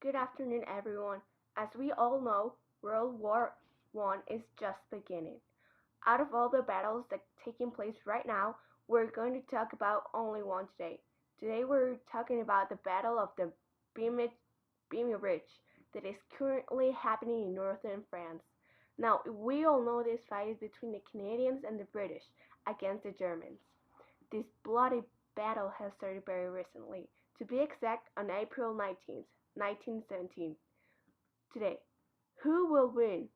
Good afternoon, everyone. As we all know, World War I is just beginning. Out of all the battles that are taking place right now, we're going to talk about only one today. Today we're talking about the Battle of the Vimy Ridge that is currently happening in northern France. Now, we all know this fight is between the Canadians and the British against the Germans. This bloody battle has started very recently, to be exact on April 19th, 1917. Today, who will win?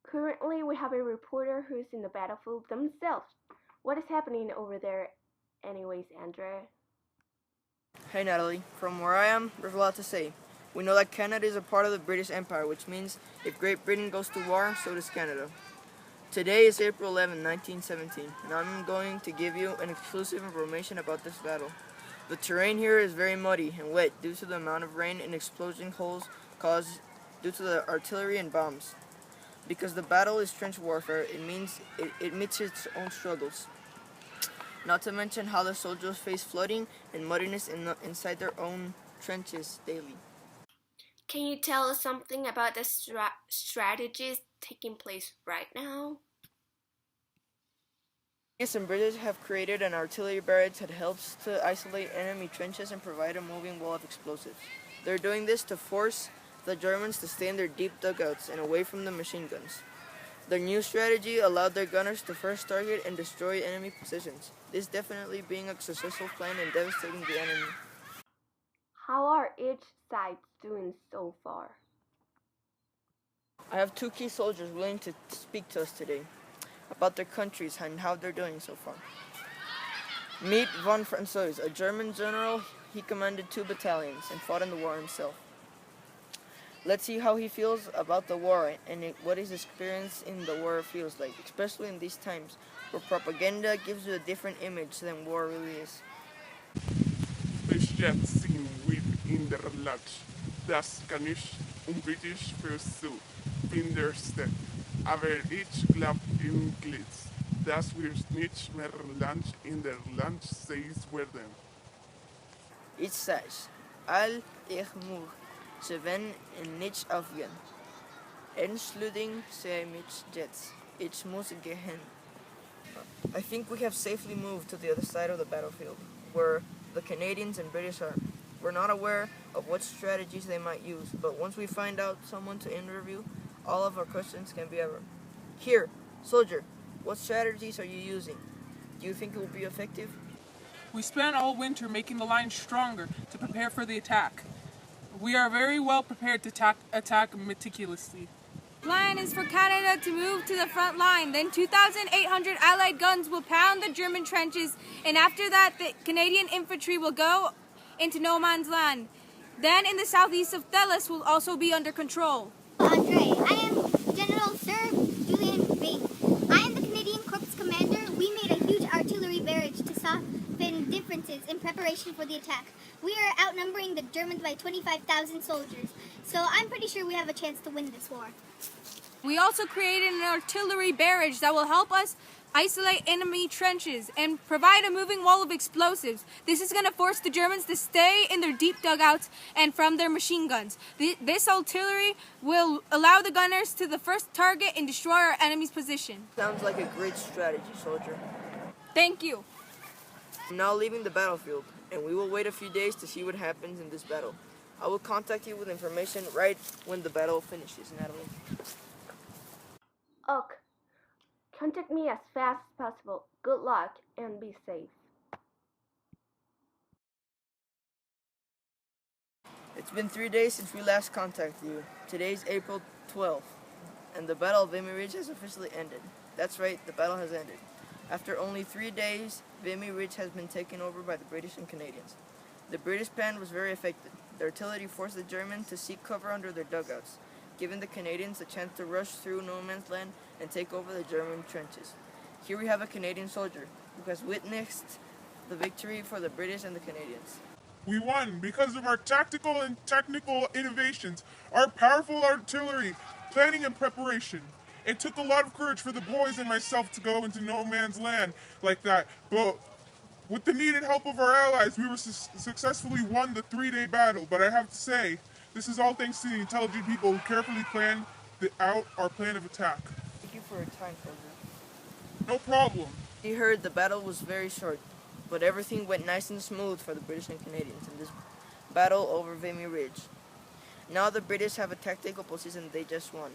Currently, we have a reporter who's in the battlefield themselves. What is happening over there, anyways, Andrea? Hey Natalie, from where I am, there's a lot to say. We know that Canada is a part of the British Empire, which means if Great Britain goes to war, so does Canada. Today is April 11, 1917, and I'm going to give you an exclusive information about this battle. The terrain here is very muddy and wet due to the amount of rain and explosion holes caused due to the artillery and bombs. Because the battle is trench warfare, it meets its own struggles. Not to mention how the soldiers face flooding and muddiness inside their own trenches daily. Can you tell us something about the strategies taking place right now? US and British have created an artillery barrage that helps to isolate enemy trenches and provide a moving wall of explosives. They're doing this to force the Germans to stay in their deep dugouts and away from the machine guns. Their new strategy allowed their gunners to first target and destroy enemy positions, this definitely being a successful plan in devastating the enemy. How are each side doing so far? I have two key soldiers willing to speak to us today about their countries and how they're doing so far. Meet von Francois, a German general. He commanded 2 battalions and fought in the war himself. Let's see how he feels about the war and what his experience in the war feels like, especially in these times where propaganda gives you a different image than war really is. Beschäftigt sin in der Latsch. Das kann ich Britisch Versuch Finderstedt. Aber ich glaub im Glitz. Das wird nicht mehr Land in der Land seis werden. Ich sag's, all ich muss, ze wen en nichts aufgehen. Entschuldigung, sei mich jetzt. Ich muss gehen. I think we have safely moved to the other side of the battlefield, where the Canadians and British are. We're not aware of what strategies they might use, but once we find out someone to interview, all of our questions can be answered. Here, soldier, what strategies are you using? Do you think it will be effective? We spent all winter making the line stronger to prepare for the attack. We are very well prepared to attack meticulously. Plan is for Canada to move to the front line. Then 2,800 Allied guns will pound the German trenches, and after that, the Canadian infantry will go into no man's land. Then in the southeast of Thelles will also be under control. Andre, I am General Sir Julian Bain. I am the Canadian Corps Commander. We made a huge artillery barrage to soften differences in preparation for the attack. We are outnumbering the Germans by 25,000 soldiers, so I'm pretty sure we have a chance to win this war. We also created an artillery barrage that will help us isolate enemy trenches and provide a moving wall of explosives. This is going to force the Germans to stay in their deep dugouts and from their machine guns. This artillery will allow the gunners to the first target and destroy our enemy's position. Sounds like a great strategy, soldier. Thank you. I'm now leaving the battlefield, and we will wait a few days to see what happens in this battle. I will contact you with information right when the battle finishes, Natalie. Ok, contact me as fast as possible. Good luck and be safe. It's been 3 days since we last contacted you. Today's April 12th, and the Battle of Vimy Ridge has officially ended. That's right, the battle has ended. After only 3 days, Vimy Ridge has been taken over by the British and Canadians. The British plan was very effective. The artillery forced the Germans to seek cover under their dugouts, giving the Canadians a chance to rush through no man's land and take over the German trenches. Here we have a Canadian soldier who has witnessed the victory for the British and the Canadians. We won because of our tactical and technical innovations, our powerful artillery, planning and preparation. It took a lot of courage for the boys and myself to go into no man's land like that, but with the needed help of our allies, we were successfully won the 3-day battle. But I have to say, This is all thanks to the intelligent people who carefully planned out our plan of attack. Thank you for your time, soldier. No problem. We heard the battle was very short, but everything went nice and smooth for the British and Canadians in this battle over Vimy Ridge. Now the British have a tactical position they just won.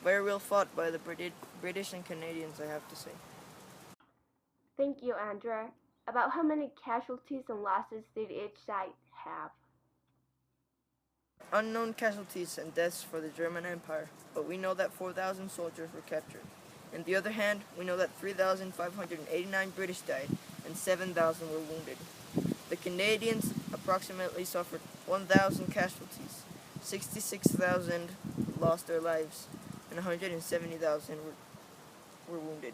Very well fought by the British and Canadians, I have to say. Thank you, Andrea. About how many casualties and losses did each side have? Unknown casualties and deaths for the German Empire, but we know that 4,000 soldiers were captured. On the other hand, we know that 3,589 British died and 7,000 were wounded. The Canadians approximately suffered 1,000 casualties, 66,000 lost their lives, and 170,000 were wounded.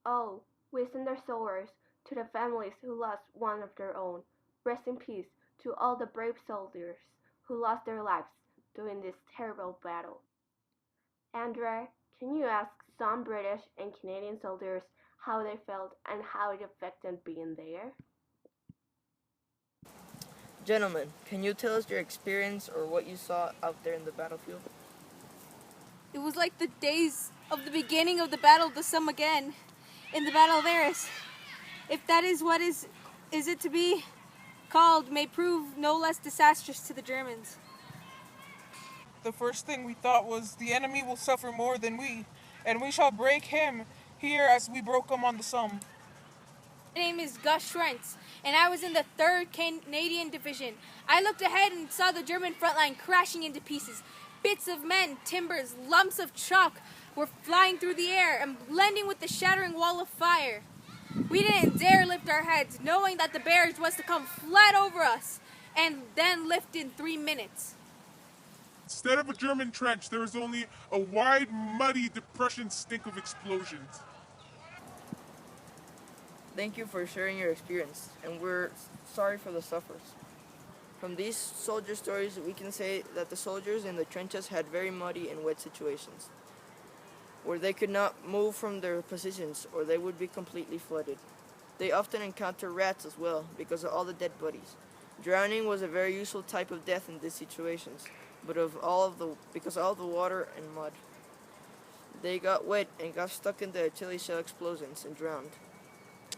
Oh, we send our soldiers to the families who lost one of their own. Rest in peace to all the brave soldiers who lost their lives during this terrible battle. Andrea, can you ask some British and Canadian soldiers how they felt and how it affected being there? Gentlemen, can you tell us your experience or what you saw out there in the battlefield? It was like the days of the beginning of the Battle of the Somme again, in the Battle of Arras. If that is what is it to be called, may prove no less disastrous to the Germans. The first thing we thought was the enemy will suffer more than we, and we shall break him here as we broke him on the Somme. My name is Gus Schrentz, and I was in the 3rd Canadian Division. I looked ahead and saw the German front line crashing into pieces. Bits of men, timbers, lumps of chalk were flying through the air and blending with the shattering wall of fire. We didn't dare lift our heads, knowing that the barrage was to come flat over us, and then lift in 3 minutes. Instead of a German trench, there was only a wide, muddy depression stink of explosions. Thank you for sharing your experience, and we're sorry for the sufferers. From these soldier stories, we can say that the soldiers in the trenches had very muddy and wet situations, where they could not move from their positions or they would be completely flooded. They often encounter rats as well because of all the dead bodies. Drowning was a very usual type of death in these situations, but because of all the water and mud. They got wet and got stuck in the artillery shell explosions and drowned.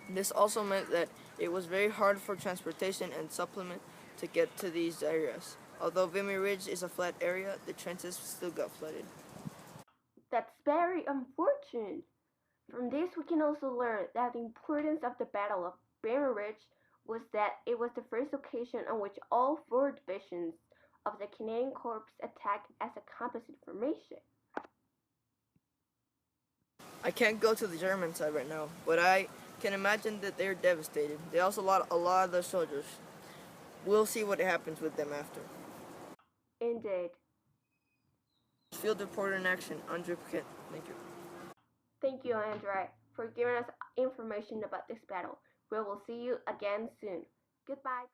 This also meant that it was very hard for transportation and supplement to get to these areas. Although Vimy Ridge is a flat area, the trenches still got flooded. That's very unfortunate. From this, we can also learn that the importance of the Battle of Vimy Ridge was that it was the first occasion on which all 4 divisions of the Canadian Corps attacked as a composite formation. I can't go to the German side right now, but I can imagine that they're devastated. They also lost a lot of their soldiers. We'll see what happens with them after. Indeed. Field reporter in action, Andre Kent. Thank you. Thank you, Andrea, for giving us information about this battle. We will see you again soon. Goodbye.